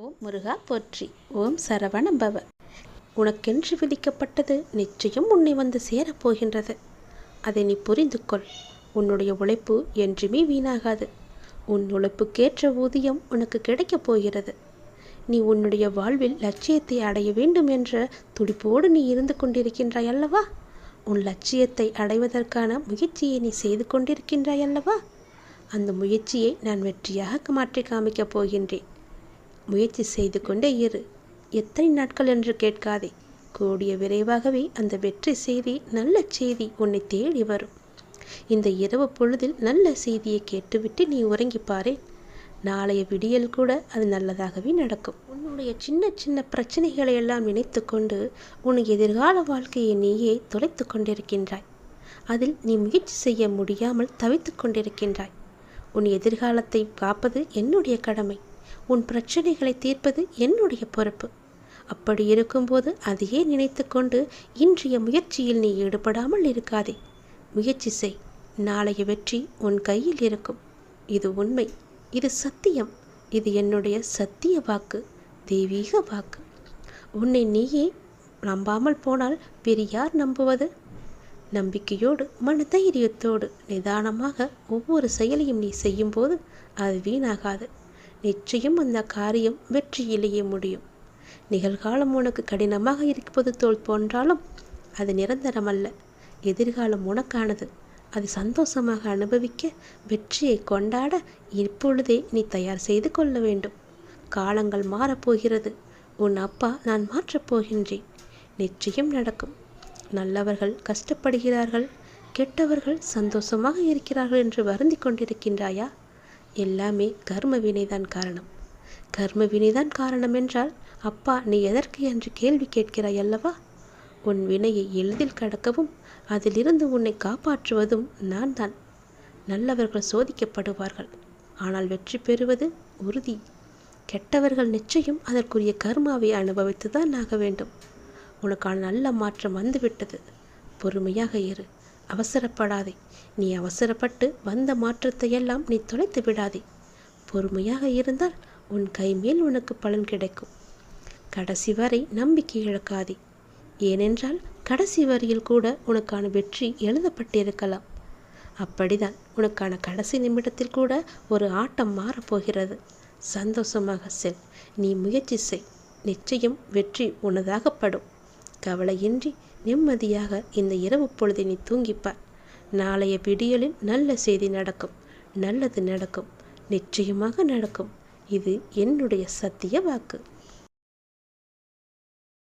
ஓம் முருகா போற்றி. ஓம் சரவண பவ. உனக்கென்று விதிக்கப்பட்டது நிச்சயம் உன்னை வந்து சேரப்போகின்றது. அதை நீ புரிந்து கொள். உன்னுடைய உழைப்பு என்றுமே வீணாகாது. உன் உழைப்புக்கேற்ற ஊதியம் உனக்கு கிடைக்கப் போகிறது. நீ உன்னுடைய வாழ்வில் லட்சியத்தை அடைய வேண்டும் என்ற துடிப்போடு நீ இருந்து கொண்டிருக்கின்றாய் அல்லவா? உன் லட்சியத்தை அடைவதற்கான முயற்சியை நீ செய்து கொண்டிருக்கின்றாய் அல்லவா? அந்த முயற்சியை நான் வெற்றியாக மாற்றி காமிக்கப் போகின்றேன். முயற்சி செய்து கொண்டே இரு. எத்தனை நாட்கள் என்று கேட்காதே. கூடிய விரைவாகவே அந்த வெற்றி செய்தி, நல்ல செய்தி உன்னை தேடி வரும். இந்த இரவு பொழுதில் நல்ல செய்தியை கேட்டுவிட்டு நீ உறங்கிப்பாரே. நாளைய விடியல் கூட அது நல்லதாகவே நடக்கும். உன்னுடைய சின்ன சின்ன பிரச்சனைகளை எல்லாம் நினைத்து கொண்டு உன் எதிர்கால வாழ்க்கையை நீயே தொலைத்து கொண்டிருக்கின்றாய். அதில் நீ முயற்சி செய்ய முடியாமல் தவித்து கொண்டிருக்கின்றாய். உன் எதிர்காலத்தை காப்பது என்னுடைய கடமை. உன் பிரச்சனைகளை தீர்ப்பது என்னுடைய பொறுப்பு. அப்படி இருக்கும்போது அதையே நினைத்து கொண்டு இன்றைய முயற்சியில் நீ ஈடுபடாமல் இருக்காதே. முயற்சி செய். நாளைய வெற்றி உன் கையில் இருக்கும். இது உண்மை, இது சத்தியம். இது என்னுடைய சத்திய வாக்கு, தெய்வீக வாக்கு. உன்னை நீயே நம்பாமல் போனால் வேறு யார் நம்புவது? நம்பிக்கையோடு, மன தைரியத்தோடு, நிதானமாக ஒவ்வொரு செயலையும் நீ செய்யும்போது அது வீணாகாது. நிச்சயம் அந்த காரியம் வெற்றியிலேயே முடியும். நிகழ்காலம் உனக்கு கடினமாக இருப்பது போன்றாலும் அது நிரந்தரமல்ல. எதிர்காலம் உனக்கானது. அது சந்தோஷமாக அனுபவிக்க, வெற்றியை கொண்டாட இப்பொழுதே நீ தயார் செய்து கொள்ள வேண்டும். காலங்கள் மாறப்போகிறது. உன் அப்பா நான் மாற்றப் போகின்றேன். நிச்சயம் நடக்கும். நல்லவர்கள் கஷ்டப்படுகிறார்கள், கெட்டவர்கள் சந்தோஷமாக இருக்கிறார்கள் என்று வருந்தி கொண்டிருக்கின்றாயா? எல்லாமே கர்ம வினைதான் காரணம். கர்ம வினைதான் காரணம் என்றால் அப்பா நீ எதற்கு என்று கேள்வி கேட்கிறாய் அல்லவா? உன் வினையை எளிதில் கடக்கவும் அதிலிருந்து உன்னை காப்பாற்றுவதும் நான் தான். நல்லவர்கள் சோதிக்கப்படுவார்கள், ஆனால் வெற்றி பெறுவது உறுதி. கெட்டவர்கள் நிச்சயம் அதற்குரிய கர்மாவை அனுபவித்துதான் ஆக வேண்டும். உனக்கான நல்ல மாற்றம் வந்துவிட்டது. பொறுமையாக இரு. அவசரப்படாதே. நீ அவசரப்பட்டு வந்த மாற்றத்தை எல்லாம் நீ தொலைத்து விடாதே. பொறுமையாக இருந்தால் உன் கைமேல் உனக்கு பலன் கிடைக்கும். கடைசி வரை நம்பிக்கை இழக்காதே. ஏனென்றால் கடைசி வரியில் கூட உனக்கான வெற்றி எழுதப்பட்டிருக்கலாம். அப்படிதான் உனக்கான கடைசி நிமிடத்தில் கூட ஒரு ஆட்டம் மாறப்போகிறது. சந்தோஷமாக செல். நீ முயற்சி செய். நிச்சயம் வெற்றி உனதாகப்படும். கவலையின்றி நிம்மதியாக இந்த இரவு பொழுதை நீ தூங்கிப்பார். நாளைய விடியலில் நல்ல செய்தி நடக்கும். நல்லது நடக்கும். நிச்சயமாக நடக்கும். இது என்னுடைய சத்திய வாக்கு.